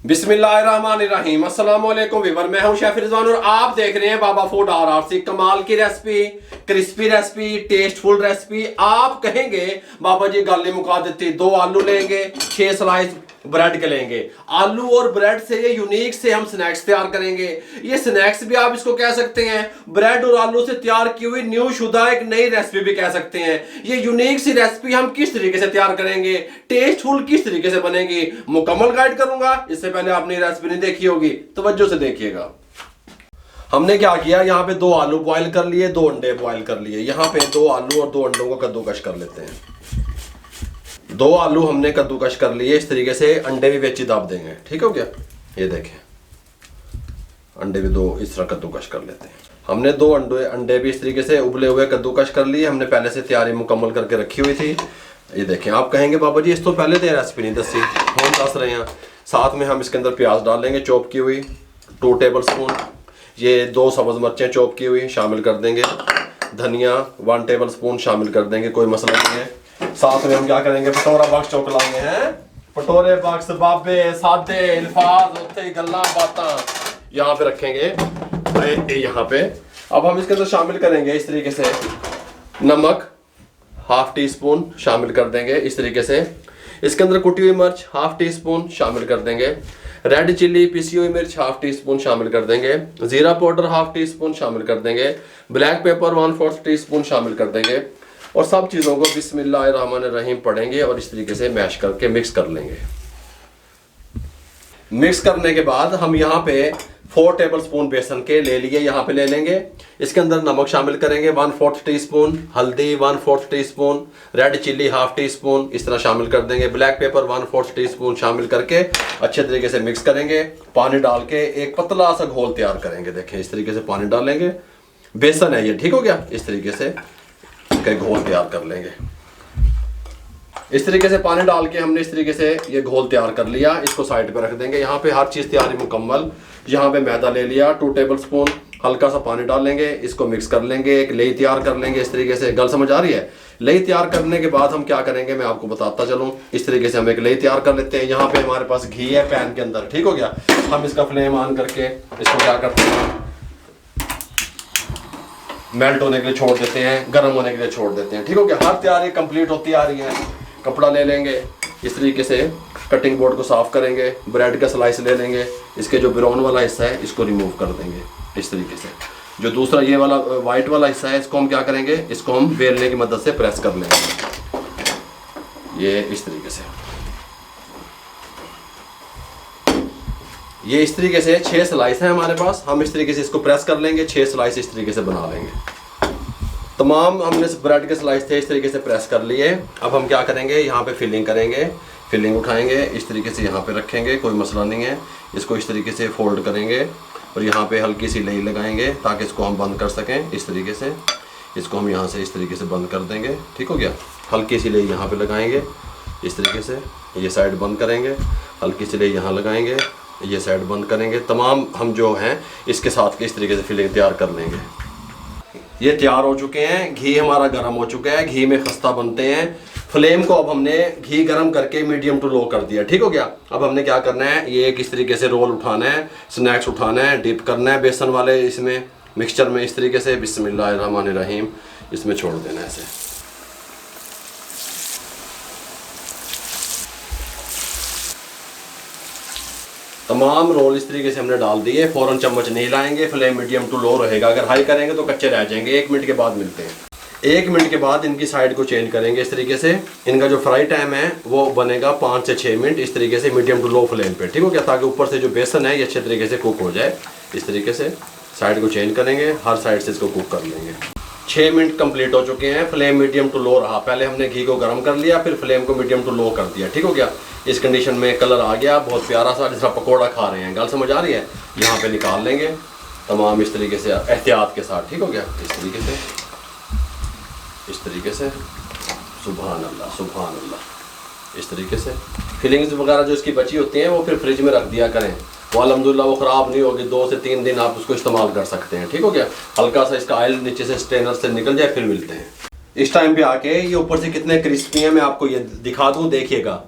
बिस्मिल्लाहिर्रहमानिर्रहीम। अस्सलाम वालेकुम वीवर, मैं हूं शेफ रिजवान और आप देख रहे हैं बाबा फूड RRC। कमाल की recipe, crispy recipe, tasteful recipe. आप कहेंगे बाबा जी गल नहीं मुका देती। 2 आलू लेंगे, 6 स्लाइस ब्रेड के लेंगे। आलू और ब्रेड से ये यूनिक से हम स्नैक्स तैयार करेंगे। ये स्नैक्स भी आप इसको कह सकते हैं, ब्रेड और आलू से तैयार की हुई न्यू शुदा एक नई रेसिपी भी कह सकते हैं। ये यूनिक सी रेसिपी हम किस तरीके से तैयार करेंगे, टेस्टफुल किस तरीके से बनेगी, मुकम्मल गाइड करूंगा। इससे पहले आपने रेसिपी नहीं देखी होगी, तवज्जो से देखिएगा। हमने क्या किया, यहाँ पे 2 आलू बॉईल कर लिए, 2 अंडे बॉईल कर लिए। यहाँ पे 2 आलू और 2 अंडों को कद्दूकश कर लेते हैं। 2 आलू हमने कद्दूकश कर लिए इस तरीके से, अंडे भी बेची दाब देंगे। ठीक हो गया, ये देखें अंडे भी 2 इस तरह कद्दूकश कर लेते हैं। हमने 2 अंडे भी इस तरीके से उबले हुए कद्दूकश कर लिए। हमने पहले से तैयारी मुकम्मल करके रखी हुई थी। ये देखें, आप कहेंगे बाबा जी इस तो पहले तो रेसिपी नहीं दसी, हम दस रहे हैं। साथ में हम इसके अंदर प्याज डालेंगे चॉप की हुई 2 टेबल स्पून। ये 2 सब्ज मिर्चें चॉप की हुई शामिल कर देंगे। धनिया 1 टेबल स्पून शामिल कर देंगे, कोई मसला नहीं है। साथ में हम क्या करेंगे, पटोरा बॉक्स चौक लाएंगे हैं। पटोरे बॉक्स बाबे सादे अल्फाज होते ही गल्ला बातां यहाँ पे रखेंगे। यहाँ पे अब हम इसके अंदर शामिल करेंगे इस तरीके से नमक 1/2 टी स्पून शामिल कर देंगे इस तरीके से। इसके अंदर कुटी हुई मिर्च 1/2 टी स्पून शामिल कर देंगे। रेड चिल्ली पिसी हुई मिर्च 1/2 टी स्पून शामिल कर देंगे। जीरा पाउडर 1/2 टी स्पून शामिल कर देंगे। ब्लैक पेपर 1/4 टी स्पून शामिल कर देंगे। और सब चीज़ों को बिस्मिल्लाहिर्रहमानिर्रहीम पढ़ेंगे और इस तरीके से मैश करके मिक्स कर लेंगे। मिक्स करने के बाद हम यहाँ पे 4 टेबल स्पून बेसन के ले लिए, यहाँ पे ले लेंगे। इसके अंदर नमक शामिल करेंगे 1/4 टी स्पून, हल्दी 1/4 tea spoon, red chilli 1/2 tea spoon इस तरह शामिल कर देंगे। ब्लैक पेपर 1/4 टी स्पून शामिल करके अच्छे तरीके से मिक्स करेंगे। पानी डाल के एक पतला सा घोल तैयार करेंगे। देखें इस तरीके से पानी डालेंगे, बेसन है ये, ठीक हो गया। इस तरीके से इसका घोल तैयार कर लेंगे। इस तरीके से पानी डाल के हमने इस तरीके से ये घोल तैयार कर लिया, इसको साइड पे रख देंगे। यहाँ पे हर चीज़ तैयारी मुकम्मल। यहाँ पे मैदा ले लिया 2 टेबल स्पून, हल्का सा पानी डाल लेंगे, इसको मिक्स कर लेंगे, एक लेई तैयार कर लेंगे इस तरीके से। गल समझ आ रही है? लेई तैयार करने के बाद हम क्या करेंगे मैं आपको बताता चलूँ। इस तरीके से हम एक लेई तैयार कर लेते हैं। यहाँ पे हमारे पास घी है पैन के अंदर, ठीक हो गया। हम इसका फ्लेम ऑन करके इसको क्या करते हैं, मेल्ट होने के लिए छोड़ देते हैं, गर्म होने के लिए छोड़ देते हैं। ठीक हो गया, हर तैयारी कंप्लीट होती आ रही है। कपड़ा ले लेंगे, इस तरीके से कटिंग बोर्ड को साफ करेंगे, ब्रेड का स्लाइस ले लेंगे, इसके जो ब्राउन वाला हिस्सा है इसको रिमूव कर देंगे इस तरीके से। जो दूसरा ये वाला वाइट वाला हिस्सा है इसको हम क्या करेंगे, इसको हम बेलने की मदद से प्रेस कर लेंगे, ये इस तरीके से। ये इस तरीके से 6 स्लाइस है हमारे पास। हम इस तरीके से इसको प्रेस कर लेंगे, 6 स्लाइस इस तरीके से बना लेंगे। तमाम हमने इस ब्रेड के स्लाइस थे इस तरीके से प्रेस कर लिए। अब हम क्या करेंगे, यहाँ पे फिलिंग करेंगे। फिलिंग उठाएंगे, इस तरीके से यहाँ पे रखेंगे, कोई मसला नहीं है। इसको इस तरीके से फोल्ड करेंगे और यहाँ पे हल्की सी लेई लगाएंगे ताकि इसको हम बंद कर सकें। इस तरीके से इसको हम यहाँ से इस तरीके से बंद कर देंगे, ठीक हो गया। हल्की सी लेई यहाँ पे लगाएंगे इस तरीके से, ये साइड बंद करेंगे। हल्की सी लेई यहाँ लगाएंगे, ये साइड बंद करेंगे। तमाम हम जो हैं इसके साथ के इस तरीके से फिलिंग तैयार कर लेंगे। ये तैयार हो चुके हैं। घी हमारा गर्म हो चुका है, घी में खस्ता बनते हैं। फ्लेम को अब हमने घी गर्म करके मीडियम टू लो कर दिया, ठीक हो गया। अब हमने क्या करना है, ये एक इस तरीके से रोल उठाना है, स्नैक्स उठाना है, डिप करना है बेसन वाले इसमें मिक्सचर में इस तरीके से। बिस्मिल्लाहिर्रहमानिर्रहीम इसमें छोड़ देना है ऐसे। तमाम रोल इस तरीके से हमने डाल दिए। फ़ौरन चम्मच नहीं लाएंगे, फ्लेम मीडियम टू लो रहेगा। अगर हाई करेंगे तो कच्चे रह जाएंगे। 1 मिनट के बाद मिलते हैं। 1 मिनट के बाद इनकी साइड को चेंज करेंगे इस तरीके से। इनका जो फ्राई टाइम है वो बनेगा 5 से 6 मिनट इस तरीके से, मीडियम टू लो फ्लेम पे, ठीक हो गया। ताकि ऊपर से जो बेसन है ये अच्छे तरीके से कुक हो जाए। इस तरीके से साइड को चेंज करेंगे, हर साइड से इसको कुक कर लेंगे। 6 मिनट कंप्लीट हो चुके हैं। फ्लेम मीडियम टू लो रहा। पहले हमने घी को गर्म कर लिया, फिर फ्लेम को मीडियम टू लो कर दिया, ठीक हो गया। इस कंडीशन में कलर आ गया बहुत प्यारा सा, जिस तरह पकौड़ा खा रहे हैं। गल समझ आ रही है? यहाँ पे निकाल लेंगे तमाम इस तरीके से एहतियात के साथ, ठीक हो गया। इस तरीके से, इस तरीके से। सुभान अल्लाह सुभान अल्लाह। इस तरीके से फिलिंग्स वगैरह जो इसकी बची होती हैं वो फिर फ्रिज में रख दिया करें, वो अल्हम्दुलिल्लाह वो ख़राब नहीं होगी। 2 से 3 दिन आप उसको इस्तेमाल कर सकते हैं, ठीक हो गया। हल्का सा इसका ऑयल नीचे से स्ट्रेनर से निकल जाए, फिर मिलते हैं। इस टाइम पे आके ये ऊपर से कितने क्रिस्पी हैं मैं आपको ये दिखा दूँ, देखिएगा।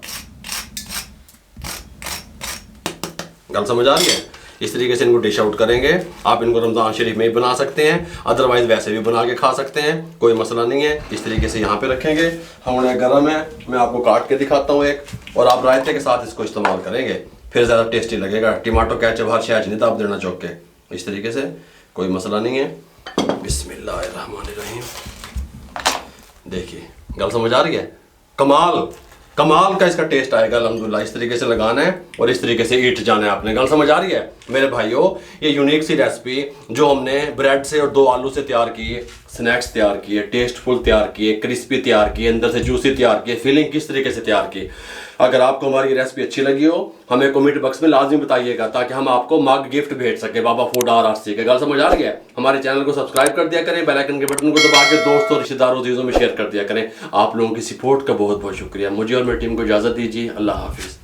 गल समझ आ रही है? इस तरीके से इनको डिश आउट करेंगे। आप इनको रमज़ान शरीफ में भी बना सकते हैं, अदरवाइज़ वैसे भी बना के खा सकते हैं, कोई मसला नहीं है। इस तरीके से यहाँ पे रखेंगे। हमने गर्म है, मैं आपको काट के दिखाता हूँ एक, और आप रायते के साथ इसको इस्तेमाल करेंगे, फिर ज़्यादा टेस्टी लगेगा। टमाटो केचप हर शहज नहीं दाब देना चौक के। इस तरीके से कोई मसला नहीं है। बिस्मिल्लाहिर्रहमानिर्रहीम। देखिए गल समझ आ रही है? कमाल कमाल का इसका टेस्ट आएगा अल्हम्दुलिल्लाह। इस तरीके से लगाना है और इस तरीके से ईट जाना है आपने। गल समझ आ रही है मेरे भाइयों? ये यूनिक सी रेसिपी जो हमने ब्रेड से और 2 आलू से तैयार की, स्नैक्स तैयार किए, टेस्टफुल तैयार किए, क्रिस्पी तैयार किए, अंदर से जूसी तैयार किए, फीलिंग किस तरीके से तैयार की। अगर आपको हमारी रेसिपी अच्छी लगी हो हमें कमेंट बॉक्स में लाजमी बताइएगा, ताकि हम आपको मग गिफ्ट भेज सके बाबा फूड RRC के। गल समझ आ रही है? हमारे चैनल को सब्सक्राइब कर दिया करें, बेल आइकन के बटन को दबा के दोस्तों, रिश्तेदारों, चीज़ों में शेयर कर दिया करें। आप लोगों की सपोर्ट का बहुत बहुत शुक्रिया। मुझे और मेरी टीम को इजाज़त दीजिए। अल्लाह हाफिज़।